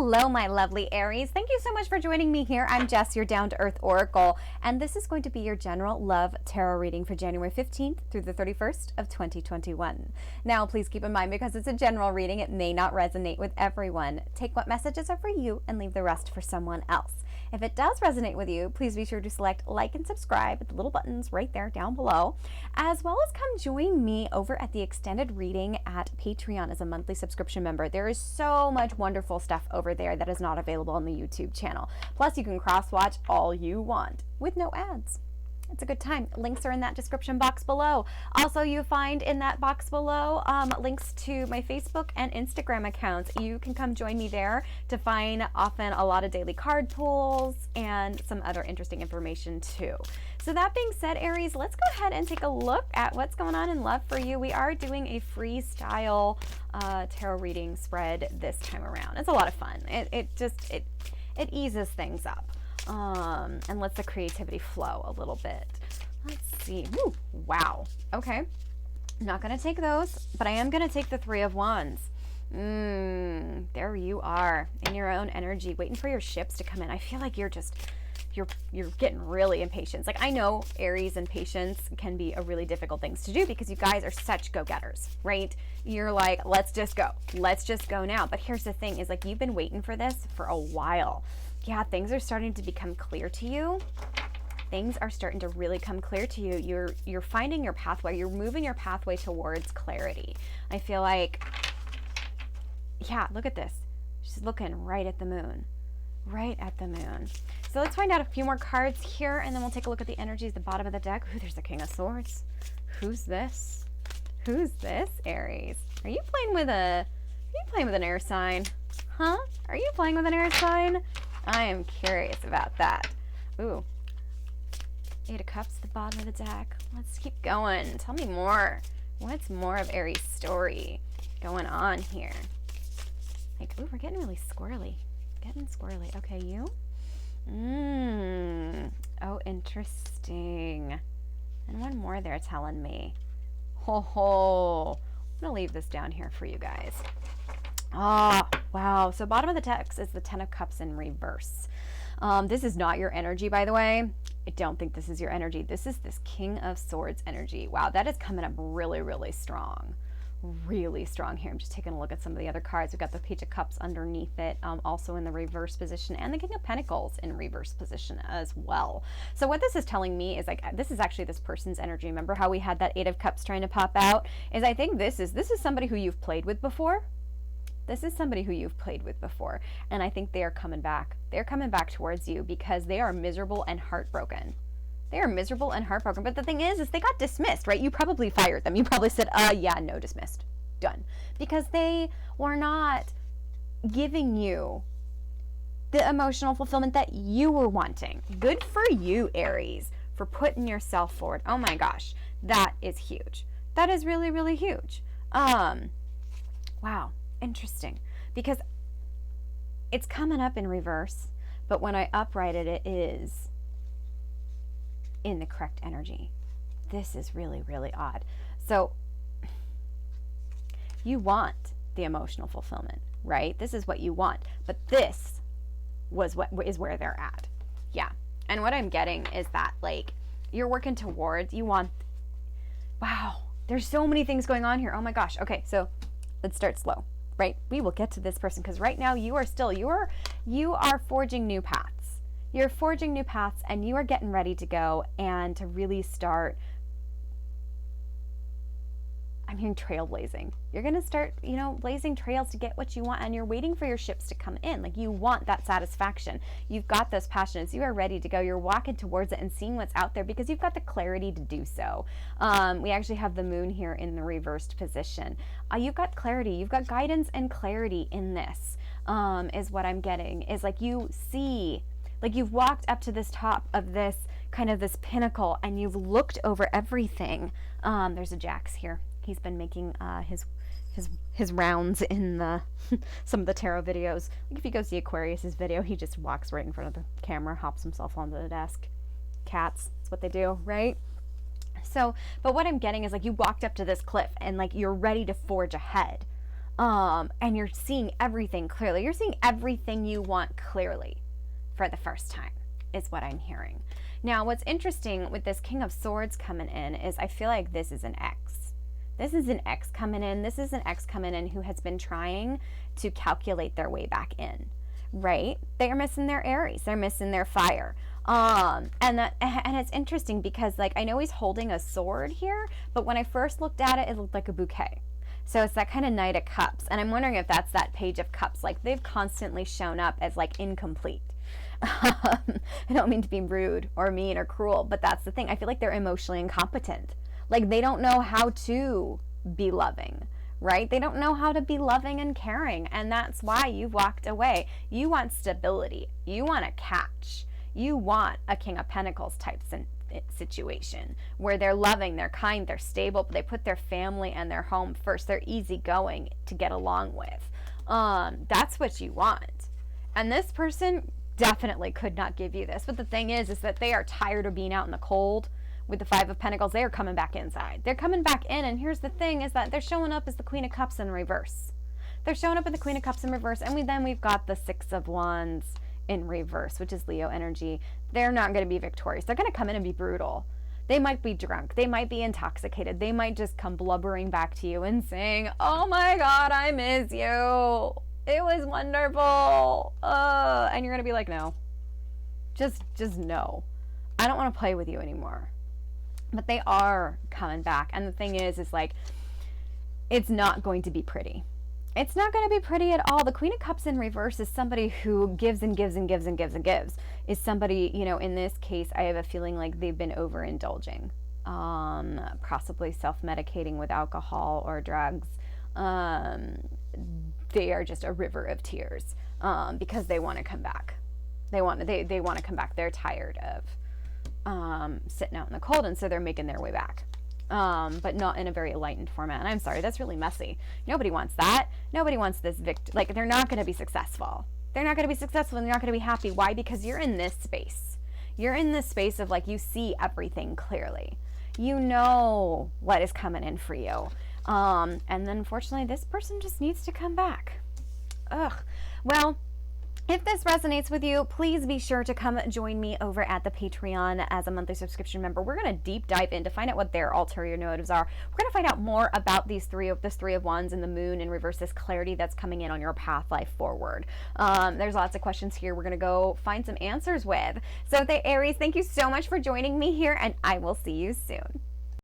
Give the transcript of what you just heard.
Hello, my lovely Aries. Thank you so much for joining me here. I'm Jess, your down-to-earth oracle, and this is going to be your general love tarot reading for January 15th through the 31st of 2021. Now, please keep in mind, because it's a general reading, it may not resonate with everyone. Take what messages are for you and leave the rest for someone else. If it does resonate with you, please be sure to select like and subscribe with the little buttons right there down below, as well as come join me over at the extended reading at Patreon as a monthly subscription member. There is so much wonderful stuff over there that is not available on the YouTube channel. Plus, you can cross-watch all you want with no ads. It's a good time. Links are in that description box below. Also, you find in that box below links to my Facebook and Instagram accounts. You can come join me there to find often a lot of daily card pulls and some other interesting information too. So that being said, Aries, let's go ahead and take a look at what's going on in love for you. We are doing a freestyle tarot reading spread this time around. It's a lot of fun. It eases things up. And lets the creativity flow a little bit. Let's see. Woo, wow. Okay. I'm not going to take those, but I am going to take the Three of Wands. There you are in your own energy, waiting for your ships to come in. I feel like you're getting really impatient. Like, I know Aries and patience can be a really difficult things to do because you guys are such go-getters, right? You're like, let's just go. Let's just go now. But here's the thing is, like, you've been waiting for this for a while. Yeah, things are starting to become clear to you. Things are starting to really come clear to you. You're finding your pathway. You're moving your pathway towards clarity. I feel like, yeah, look at this. She's looking right at the moon. Right at the moon. So let's find out a few more cards here, and then we'll take a look at the energies at the bottom of the deck. Ooh, there's the King of Swords. Who's this? Who's this, Aries? Are you playing with an air sign? Huh? Are you playing with an air sign? I am curious about that. Ooh. Eight of Cups at the bottom of the deck. Let's keep going. Tell me more. What's more of Aries' story going on here? Like, ooh, we're getting really squirrely. Getting squirrely. Okay, you? Oh, interesting. And one more they're telling me. Ho ho. I'm going to leave this down here for you guys. Ah, wow. So bottom of the text is the Ten of Cups in reverse. This is not your energy, by the way. I don't think this is your energy. This is this King of Swords energy. Wow, that is coming up really, really strong. Really strong here. I'm just taking a look at some of the other cards. We've got the Page of Cups underneath it, also in the reverse position, and the King of Pentacles in reverse position as well. So what this is telling me is, like, this is actually this person's energy. Remember how we had that Eight of Cups trying to pop out? Is I think this is somebody who you've played with before. This is somebody who you've played with before, and I think they are coming back. They're coming back towards you because they are miserable and heartbroken. They are miserable and heartbroken, but the thing is they got dismissed, right? You probably fired them. You probably said, yeah, no, dismissed. Done. Because they were not giving you the emotional fulfillment that you were wanting. Good for you, Aries, for putting yourself forward. Oh my gosh, that is huge. That is really, really huge. Wow. Interesting, because it's coming up in reverse, but when I uprighted it is in the correct energy. This is really, really odd. So you want the emotional fulfillment, right? This is what you want, but this is where they're at. Yeah. And what I'm getting is that, like, you're working towards, wow, there's so many things going on here. Oh my gosh. Okay. So let's start slow. Right? We will get to this person because right now you are forging new paths. You're forging new paths and you are getting ready to go and to really start. I'm hearing trailblazing. You're going to start, blazing trails to get what you want, and you're waiting for your ships to come in. Like, you want that satisfaction. You've got those passions. You are ready to go. You're walking towards it and seeing what's out there because you've got the clarity to do so. We actually have the moon here in the reversed position. You've got clarity. You've got guidance and clarity in this, is what I'm getting. Is like you see, like you've walked up to this top of this kind of this pinnacle and you've looked over everything. There's a Jax here. He's been making his rounds in the some of the tarot videos. Like, if you go see Aquarius's video, he just walks right in front of the camera, hops himself onto the desk. Cats, that's what they do, right? So, but what I'm getting is, like, you walked up to this cliff and, like, you're ready to forge ahead. And you're seeing everything clearly. You're seeing everything you want clearly for the first time, is what I'm hearing. Now, what's interesting with this King of Swords coming in is I feel like this is an ex. This is an ex coming in. This is an ex coming in who has been trying to calculate their way back in, right? They are missing their Aries. They're missing their fire. And it's interesting because, like, I know he's holding a sword here, but when I first looked at it, it looked like a bouquet. So it's that kind of Knight of Cups. And I'm wondering if that's that Page of Cups. Like, they've constantly shown up as, like, incomplete. I don't mean to be rude or mean or cruel, but that's the thing. I feel like they're emotionally incompetent. Like, they don't know how to be loving, right? They don't know how to be loving and caring. And that's why you've walked away. You want stability. You want a catch. You want a King of Pentacles type situation where they're loving, they're kind, they're stable, but they put their family and their home first. They're easygoing to get along with. That's what you want. And this person definitely could not give you this. But the thing is that they are tired of being out in the cold. With the Five of Pentacles, they are coming back inside. They're coming back in, and here's the thing is that they're showing up as the Queen of Cups in reverse. They're showing up as the Queen of Cups in reverse, and we've got the Six of Wands in reverse, which is Leo energy. They're not going to be victorious. They're going to come in and be brutal. They might be drunk. They might be intoxicated. They might just come blubbering back to you and saying, oh my God, I miss you. It was wonderful. And you're going to be like, no. Just no. I don't want to play with you anymore. But they are coming back. And the thing is like, it's not going to be pretty. It's not going to be pretty at all. The Queen of Cups in reverse is somebody who gives and gives and gives and gives and gives. Is somebody, you know, in this case, I have a feeling like they've been overindulging. Possibly self-medicating with alcohol or drugs. They are just a river of tears because they want to come back. They want to come back. They're tired of sitting out in the cold, and so they're making their way back, but not in a very enlightened format. And I'm sorry, that's really messy. Nobody wants that. Nobody wants this like, they're not going to be successful. They're not going to be successful, and they're not going to be happy. Why? Because you're in this space. You're in this space of, like, you see everything clearly. You know what is coming in for you. And then, unfortunately, this person just needs to come back. Ugh. Well, if this resonates with you, please be sure to come join me over at the Patreon as a monthly subscription member. We're going to deep dive in to find out what their ulterior motives are. We're going to find out more about this Three of Wands and the Moon in reverse, this clarity that's coming in on your path life forward. There's lots of questions here we're going to go find some answers with. So, the Aries, thank you so much for joining me here, and I will see you soon.